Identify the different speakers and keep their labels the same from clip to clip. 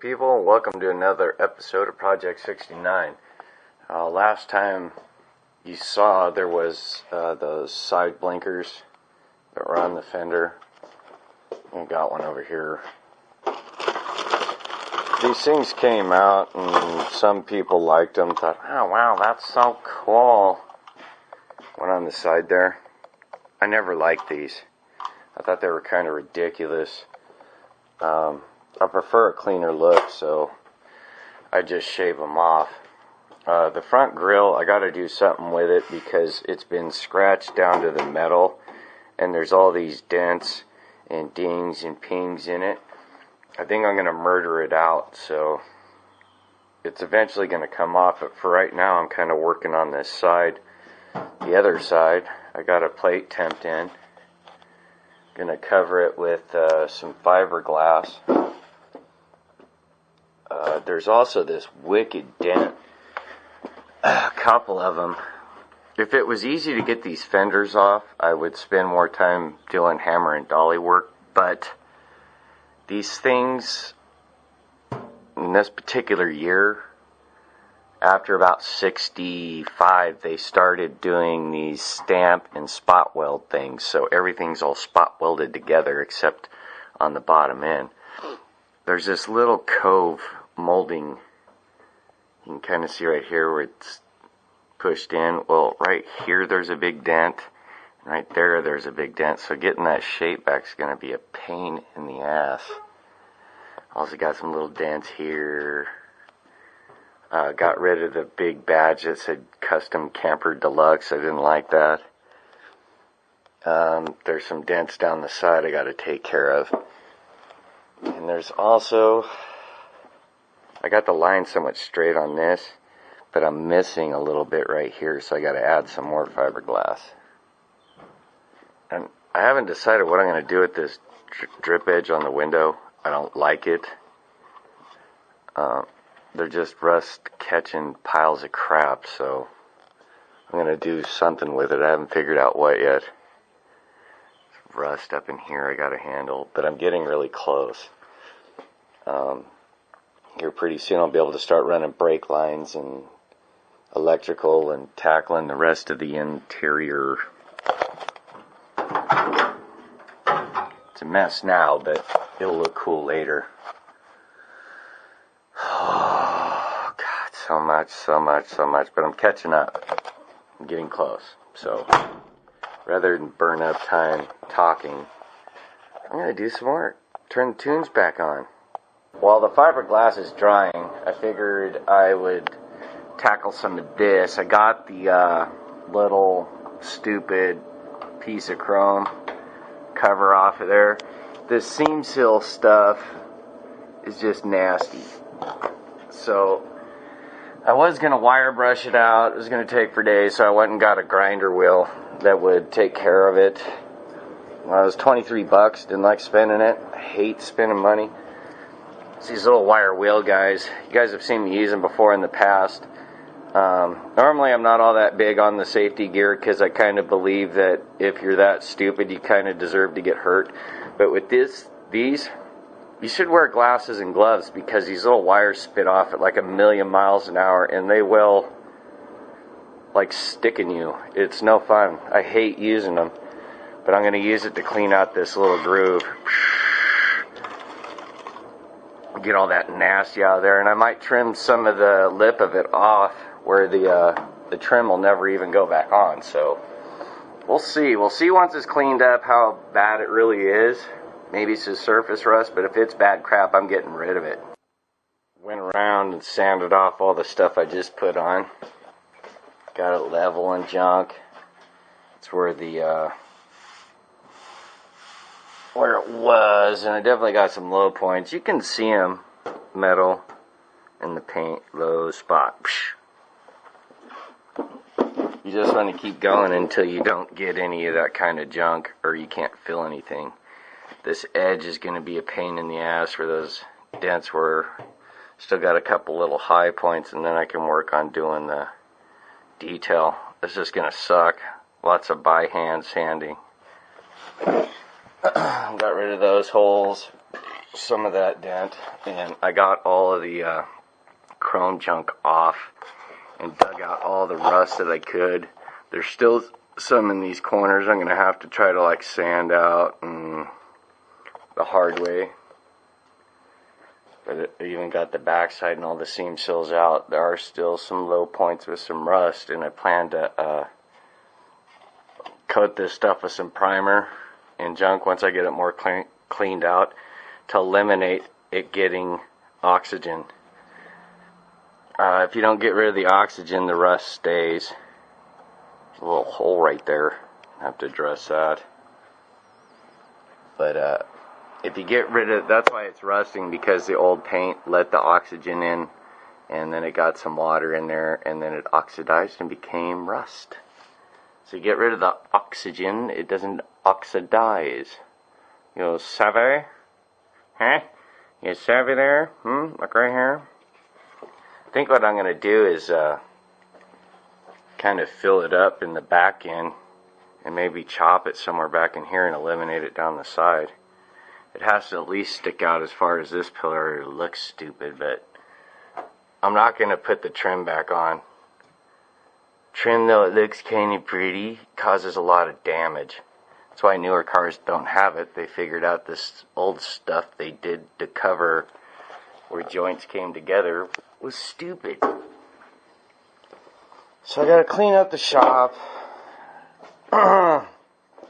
Speaker 1: people, welcome to another episode of Project 69. Last time you saw there was those side blinkers that were on the fender. I got one over here. These things came out and some people liked them, thought, oh wow, that's so cool. One on the side there. I never liked these. I thought they were kind of ridiculous. I prefer a cleaner look, so I just shave them off. The front grill, I got to do something with it because it's been scratched down to the metal, and there's all these dents and dings and pings in it. I think I'm going to murder it out, so it's eventually going to come off, but for right now I'm kind of working on this side. The other side, I got a plate temped in. Going to cover it with some fiberglass. There's also this wicked dent. A couple of them. If it was easy to get these fenders off, I would spend more time doing hammer and dolly work. But these things, in this particular year, after about 65, they started doing these stamp and spot weld things. So everything's all spot welded together except on the bottom end. There's this little cove molding. You can kind of see right here where it's pushed in. Well, right here there's a big dent. Right there's a big dent. So getting that shape back is going to be a pain in the ass. Also got some little dents here. Got rid of the big badge that said Custom Camper Deluxe. I didn't like that. There's some dents down the side I got to take care of. And there's also, I got the line somewhat straight on this, but I'm missing a little bit right here, so I got to add some more fiberglass. And I haven't decided what I'm going to do with this drip edge on the window. I don't like it. They're just rust catching piles of crap, so I'm going to do something with it. I haven't figured out what yet. Rust up in here I got to handle, but I'm getting really close. Here pretty soon I'll be able to start running brake lines and electrical and tackling the rest of the interior. It's a mess now, but it'll look cool later. Oh God, so much, but I'm catching up. I'm getting close. So rather than burn up time talking, I'm going to do some work. Turn the tunes back on. While the fiberglass is drying, I figured I would tackle some of this. I got the little stupid piece of chrome cover off of there. This seam seal stuff is just nasty. So I was going to wire brush it out. It was going to take for days, so I went and got a grinder wheel that would take care of it. Well, it was $23. Didn't like spending it. I hate spending money. It's these little wire wheel guys. You guys have seen me use them before in the past. Normally I'm not all that big on the safety gear because I kind of believe that if you're that stupid, you kind of deserve to get hurt. But with these, you should wear glasses and gloves because these little wires spit off at like 1,000,000 miles an hour and they will like stick in you. It's no fun. I hate using them, but I'm going to use it to clean out this little groove. Get all that nasty out of there, and I might trim some of the lip of it off where the trim will never even go back on. So we'll see once it's cleaned up how bad it really is. Maybe it's just surface rust, but if it's bad crap, I'm getting rid of it. Went around and sanded off all the stuff I just put on. Got it level and junk. It's where where it was, and I definitely got some low points. You can see them, metal and the paint, low spot. You just want to keep going until you don't get any of that kind of junk or you can't feel anything. This edge is going to be a pain in the ass where those dents were. Still got a couple little high points, and then I can work on doing the detail. This is going to suck. Lots of by hand sanding. Got rid of those holes. some of that dent, and I got all of the chrome junk off and dug out all the rust that I could. There's still some in these corners I'm going to have to try to like sand out and the hard way. But I even got the backside and all the seam sills out. There are still some low points with some rust, and I plan to coat this stuff with some primer and junk once I get it more cleaned out to eliminate it getting oxygen. If you don't get rid of the oxygen, the rust stays. There's a little hole right there. I have to address that. But if you get rid of, that's why it's rusting, because the old paint let the oxygen in, and then it got some water in there, and then it oxidized and became rust. So you get rid of the oxygen, it doesn't oxidize. You savvy? Huh? You savvy there? Look right here. I think what I'm going to do is kind of fill it up in the back end and maybe chop it somewhere back in here and eliminate it down the side. It has to at least stick out as far as this pillar. It looks stupid, but I'm not going to put the trim back on. Trim, though it looks kind of pretty, causes a lot of damage. That's why newer cars don't have it. They figured out this old stuff they did to cover where joints came together was stupid. So I gotta clean up the shop.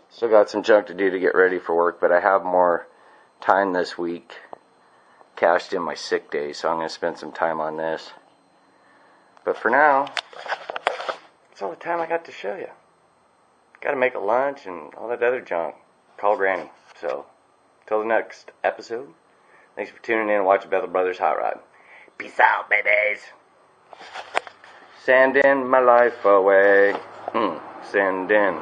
Speaker 1: Still got some junk to do to get ready for work, but I have more time this week cashed in my sick day, so I'm gonna spend some time on this. But for now, that's all the time I got to show you. Gotta make a lunch and all that other junk. Call Granny. So, till the next episode, thanks for tuning in and watching Bethel Brothers Hot Rod. Peace out, babies. Send in my life away. Send in.